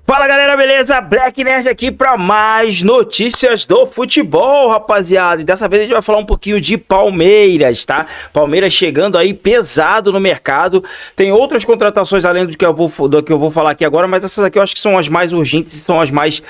Fala galera, beleza? Black Nerd aqui para mais notícias do futebol, rapaziada. E dessa vez a gente vai falar um pouquinho de Palmeiras, tá? Palmeiras chegando aí pesado no mercado. Tem outras contratações além do que eu vou falar aqui agora, mas essas aqui eu acho que são as mais urgentes e são as mais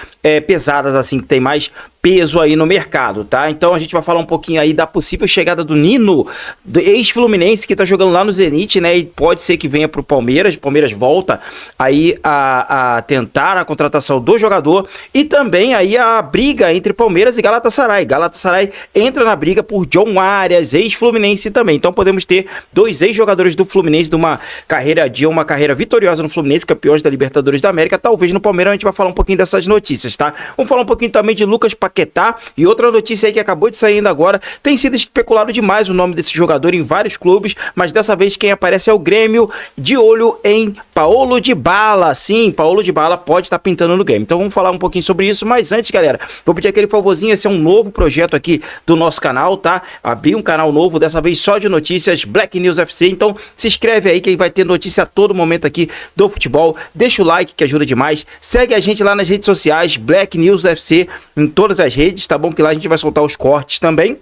pesadas, assim, que tem mais peso aí no mercado, tá? Então a gente vai falar um pouquinho aí da possível chegada do Nino, do ex-Fluminense, que tá jogando lá no Zenit, né? E pode ser que venha pro Palmeiras. O Palmeiras volta aí a tentar a contratação do jogador e também aí a briga entre Palmeiras e Galatasaray. Galatasaray entra na briga por John Arias, ex-Fluminense também. Então podemos ter dois ex-jogadores do Fluminense de uma carreira vitoriosa no Fluminense, campeões da Libertadores da América. Talvez no Palmeiras a gente vai falar um pouquinho dessas notícias, tá? Vamos falar um pouquinho também de Lucas Paquetá e outra notícia aí que acabou de sair ainda agora. Tem sido especulado demais o nome desse jogador em vários clubes, mas dessa vez quem aparece é o Grêmio, de olho em Paulo Dybala. Sim, Paulo Dybala pode estar pintando no Grêmio. Então vamos falar um pouquinho sobre isso, mas antes, galera, vou pedir aquele favorzinho. Esse é um novo projeto aqui do nosso canal, tá? Abri um canal novo, dessa vez só de notícias, Black News FC. Então se inscreve aí que vai ter notícia a todo momento aqui do futebol. Deixa o like que ajuda demais. Segue a gente lá nas redes sociais, Black News FC, em todas as redes, tá bom? Que lá a gente vai soltar os cortes também.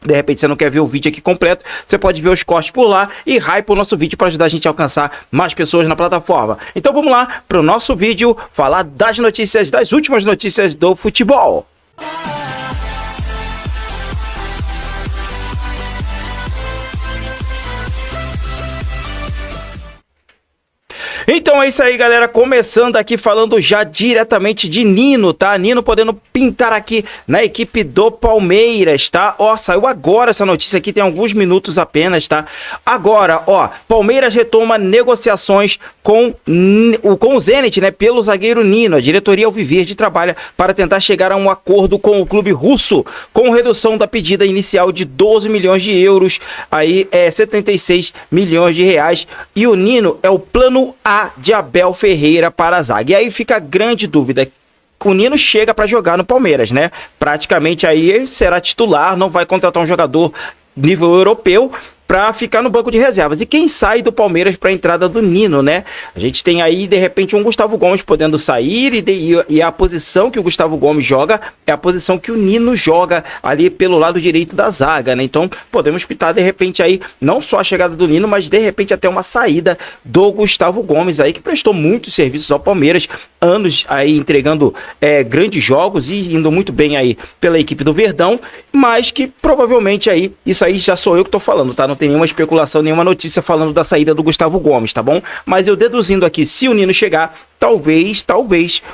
De repente você não quer ver o vídeo aqui completo, você pode ver os cortes por lá e hype o nosso vídeo para ajudar a gente a alcançar mais pessoas na plataforma. Então vamos lá para o nosso vídeo falar das notícias, das últimas notícias do futebol. Então é isso aí, galera, começando aqui falando já diretamente de Nino, tá? Nino podendo pintar aqui na equipe do Palmeiras, tá? Ó, saiu agora essa notícia aqui, tem alguns minutos apenas, tá? Agora, ó, Palmeiras retoma negociações com o Zenit, né? Pelo zagueiro Nino. A diretoria Alviverde trabalha para tentar chegar a um acordo com o clube russo, com redução da pedida inicial de 12 milhões de euros, aí 76 milhões de reais. E o Nino é o plano A de Abel Ferreira para a zaga. E aí fica a grande dúvida. O Nino chega para jogar no Palmeiras, né? Praticamente aí será titular, não vai contratar um jogador nível europeu para ficar no banco de reservas. E quem sai do Palmeiras para a entrada do Nino, né? A gente tem aí, de repente, um Gustavo Gomes podendo sair e a posição que o Gustavo Gomes joga é a posição que o Nino joga ali pelo lado direito da zaga, né? Então, podemos pitar, de repente, aí, não só a chegada do Nino, mas, de repente, até uma saída do Gustavo Gomes aí, que prestou muitos serviços ao Palmeiras, anos aí entregando grandes jogos e indo muito bem aí pela equipe do Verdão, mas que provavelmente aí, isso aí já sou eu que tô falando, tá? Não tem nenhuma especulação, nenhuma notícia falando da saída do Gustavo Gomes, tá bom? Mas eu deduzindo aqui, se o Nino chegar, talvez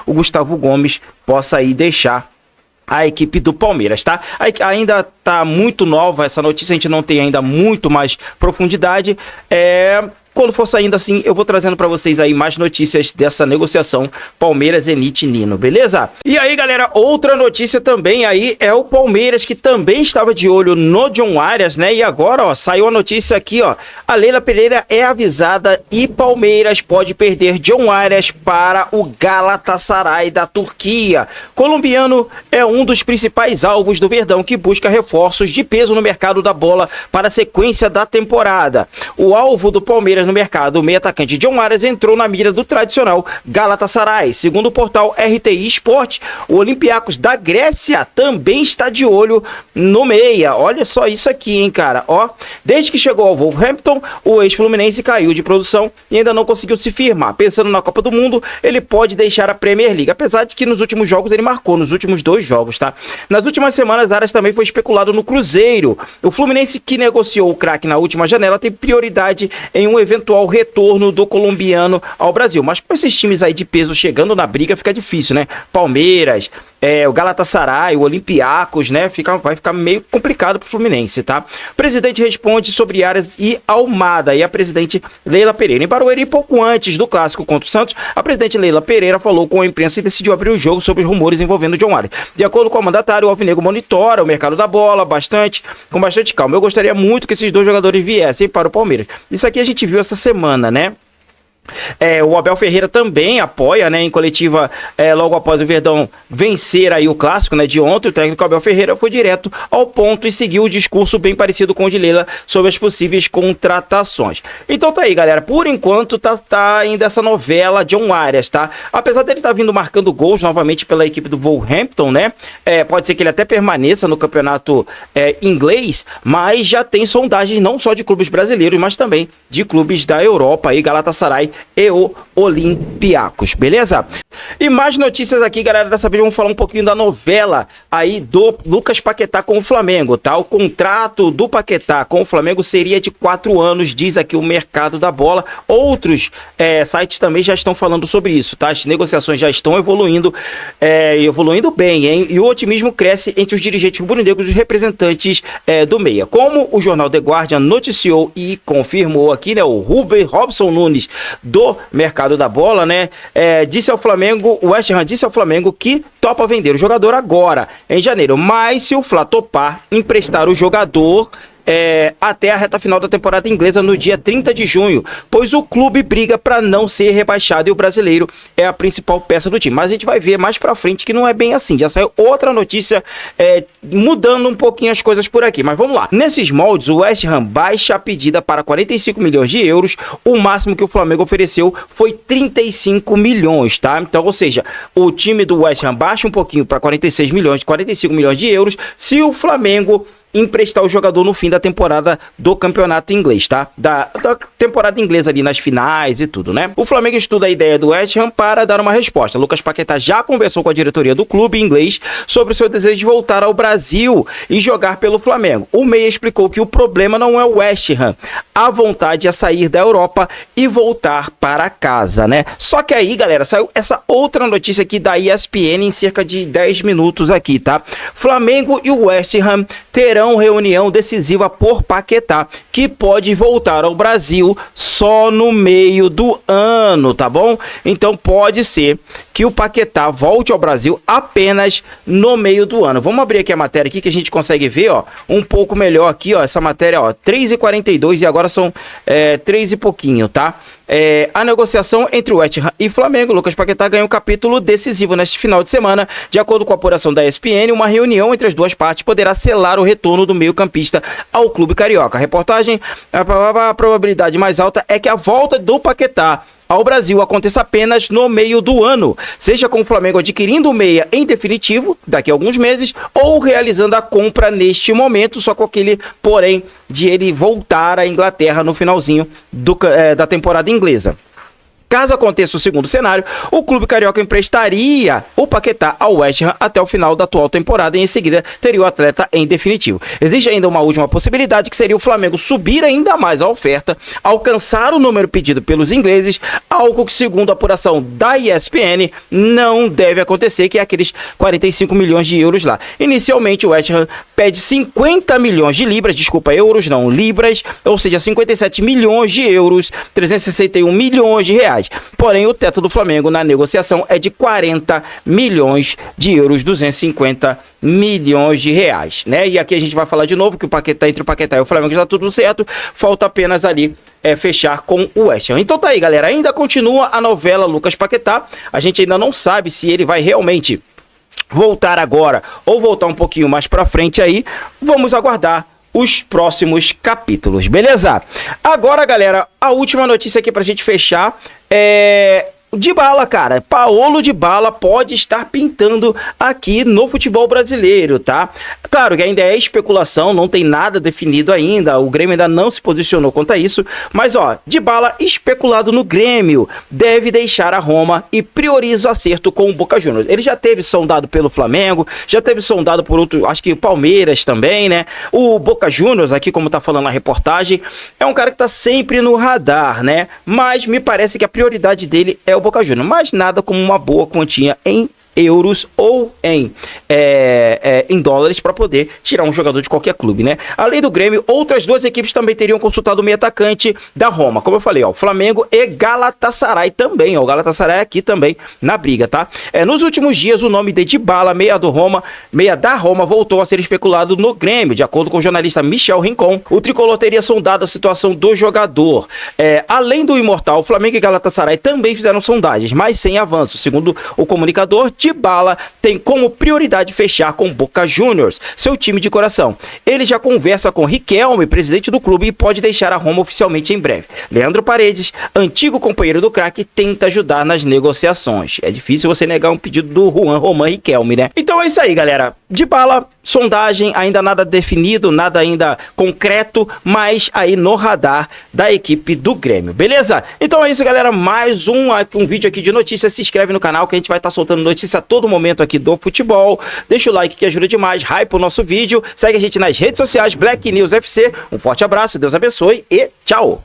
o Gustavo Gomes possa aí deixar a equipe do Palmeiras, tá? Ainda tá muito nova essa notícia, a gente não tem ainda muito mais profundidade. Quando for saindo assim, eu vou trazendo pra vocês aí mais notícias dessa negociação Palmeiras, Zenit e Nino, beleza? E aí, galera, outra notícia também aí é o Palmeiras, que também estava de olho no John Arias, né? E agora, ó, saiu a notícia aqui, ó. A Leila Pereira é avisada e Palmeiras pode perder John Arias para o Galatasaray da Turquia. Colombiano é um dos principais alvos do Verdão, que busca reforços de peso no mercado da bola para a sequência da temporada. O alvo do Palmeiras no mercado, o meio-atacante John Arias entrou na mira do tradicional Galatasaray. Segundo o portal RTI Sport, o Olympiacos da Grécia também está de olho no meia. Olha só isso aqui, hein, cara. Ó, desde que chegou ao Wolverhampton, o ex-Fluminense caiu de produção e ainda não conseguiu se firmar. Pensando na Copa do Mundo, ele pode deixar a Premier League, apesar de que nos últimos jogos ele marcou, nos últimos 2 jogos, tá? Nas últimas semanas, Arias também foi especulado no Cruzeiro. O Fluminense, que negociou o craque na última janela, tem prioridade em um eventual retorno do colombiano ao Brasil. Mas com esses times aí de peso chegando na briga, fica difícil, né? Palmeiras, o Galatasaray, o Olympiacos, né? Vai ficar meio complicado pro Fluminense, tá? O presidente responde sobre Arias e Almada. E a presidente Leila Pereira. Em Barueri, pouco antes do clássico contra o Santos, a presidente Leila Pereira falou com a imprensa e decidiu abrir o jogo sobre os rumores envolvendo John Arias. De acordo com a mandatária, o Alvinegro monitora o mercado da bola com bastante calma. Eu gostaria muito que esses dois jogadores viessem para o Palmeiras. Isso aqui a gente viu essa semana, né? O Abel Ferreira também apoia, né, em coletiva, logo após o Verdão vencer aí o clássico, né, de ontem. O técnico Abel Ferreira foi direto ao ponto e seguiu o discurso bem parecido com o de Leila sobre as possíveis contratações. Então tá aí, galera, por enquanto tá ainda essa novela John Arias, tá? Apesar dele estar vindo marcando gols novamente pela equipe do Wolverhampton, né, pode ser que ele até permaneça no campeonato inglês, mas já tem sondagens não só de clubes brasileiros, mas também de clubes da Europa, aí Galatasaray e o Olympiacos, beleza? E mais notícias aqui, galera. Dessa vez vamos falar um pouquinho da novela aí do Lucas Paquetá com o Flamengo, tá? O contrato do Paquetá com o Flamengo seria de 4 anos, diz aqui o mercado da bola. Outros sites também já estão falando sobre isso, tá? As negociações já estão evoluindo, evoluindo bem, hein? E o otimismo cresce entre os dirigentes rubro-negros e os representantes do Meia. Como o jornal The Guardian noticiou e confirmou aqui, né? O Robson Nunes do mercado da bola, né? O West Ham disse ao Flamengo que topa vender o jogador agora, em janeiro, mas se o Fla topar emprestar o jogador até a reta final da temporada inglesa no dia 30 de junho, pois o clube briga para não ser rebaixado e o brasileiro é a principal peça do time. Mas a gente vai ver mais para frente que não é bem assim. Já saiu outra notícia mudando um pouquinho as coisas por aqui, mas vamos lá. Nesses moldes, o West Ham baixa a pedida para 45 milhões de euros, o máximo que o Flamengo ofereceu foi 35 milhões, tá? Então, ou seja, o time do West Ham baixa um pouquinho para 45 milhões de euros, se o Flamengo emprestar o jogador no fim da temporada do campeonato inglês, tá? Da temporada inglesa ali nas finais e tudo, né? O Flamengo estuda a ideia do West Ham para dar uma resposta. Lucas Paquetá já conversou com a diretoria do clube inglês sobre o seu desejo de voltar ao Brasil e jogar pelo Flamengo. O Meia explicou que o problema não é o West Ham. A vontade é sair da Europa e voltar para casa, né? Só que aí, galera, saiu essa outra notícia aqui da ESPN em cerca de 10 minutos aqui, tá? Flamengo e o West Ham terão reunião decisiva por Paquetá, que pode voltar ao Brasil só no meio do ano, tá bom? Então pode ser que o Paquetá volte ao Brasil apenas no meio do ano. Vamos abrir aqui a matéria aqui que a gente consegue ver, ó, um pouco melhor aqui, ó, essa matéria, ó, 3h42 e agora são 3 e pouquinho, tá? A negociação entre o West Ham e Flamengo. Lucas Paquetá ganhou um capítulo decisivo neste final de semana. De acordo com a apuração da ESPN, uma reunião entre as duas partes poderá selar o retorno do meio-campista ao clube carioca. A reportagem, a probabilidade mais alta é que a volta do Paquetá ao Brasil aconteça apenas no meio do ano, seja com o Flamengo adquirindo o meia em definitivo daqui a alguns meses ou realizando a compra neste momento, só com aquele porém de ele voltar à Inglaterra no finalzinho da temporada inglesa. Caso aconteça o segundo cenário, o clube carioca emprestaria o Paquetá ao West Ham até o final da atual temporada e em seguida teria o atleta em definitivo. Existe ainda uma última possibilidade, que seria o Flamengo subir ainda mais a oferta, alcançar o número pedido pelos ingleses, algo que, segundo a apuração da ESPN, não deve acontecer, que é aqueles 45 milhões de euros lá. Inicialmente, o West Ham pede 50 milhões de libras, libras, ou seja, 57 milhões de euros, 361 milhões de reais. Porém, o teto do Flamengo na negociação é de 40 milhões de euros, 250 milhões de reais, né? E aqui a gente vai falar de novo que entre o Paquetá e o Flamengo já tá tudo certo, falta apenas ali fechar com o West Ham. Então tá aí, galera, ainda continua a novela Lucas Paquetá, a gente ainda não sabe se ele vai realmente voltar agora ou voltar um pouquinho mais pra frente aí, vamos aguardar os próximos capítulos, beleza? Agora, galera, a última notícia aqui pra gente fechar Dybala, cara, Paulo Dybala pode estar pintando aqui no futebol brasileiro, tá? Claro que ainda é especulação, não tem nada definido ainda, o Grêmio ainda não se posicionou quanto a isso, mas ó, Dybala especulado no Grêmio, deve deixar a Roma e prioriza o acerto com o Boca Juniors. Ele já teve sondado pelo Flamengo, já teve sondado por outro, acho que o Palmeiras também, né? O Boca Juniors, aqui como tá falando na reportagem, é um cara que tá sempre no radar, né? Mas me parece que a prioridade dele é o Boca Juniors, mas nada como uma boa quantia em euros ou em dólares para poder tirar um jogador de qualquer clube, né? Além do Grêmio, outras duas equipes também teriam consultado o meio atacante da Roma. Como eu falei, ó, Flamengo e Galatasaray também, ó, o Galatasaray aqui também na briga, tá? Nos últimos dias, o nome de Dybala, meia da Roma, voltou a ser especulado no Grêmio. De acordo com o jornalista Michel Rincon, o tricolor teria sondado a situação do jogador. Além do imortal, Flamengo e Galatasaray também fizeram sondagens, mas sem avanço. Segundo o comunicador, Dybala tem como prioridade fechar com Boca Juniors, seu time de coração. Ele já conversa com Riquelme, presidente do clube, e pode deixar a Roma oficialmente em breve. Leandro Paredes, antigo companheiro do craque, tenta ajudar nas negociações. É difícil você negar um pedido do Juan Román Riquelme, né? Então é isso aí, galera. Dybala, sondagem, ainda nada definido, nada ainda concreto, mas aí no radar da equipe do Grêmio, beleza? Então é isso, galera, mais um vídeo aqui de notícias. Se inscreve no canal que a gente vai estar soltando notícia a todo momento aqui do futebol. Deixa o like que ajuda demais, hype o nosso vídeo, segue a gente nas redes sociais, Black News FC. Um forte abraço, Deus abençoe e tchau!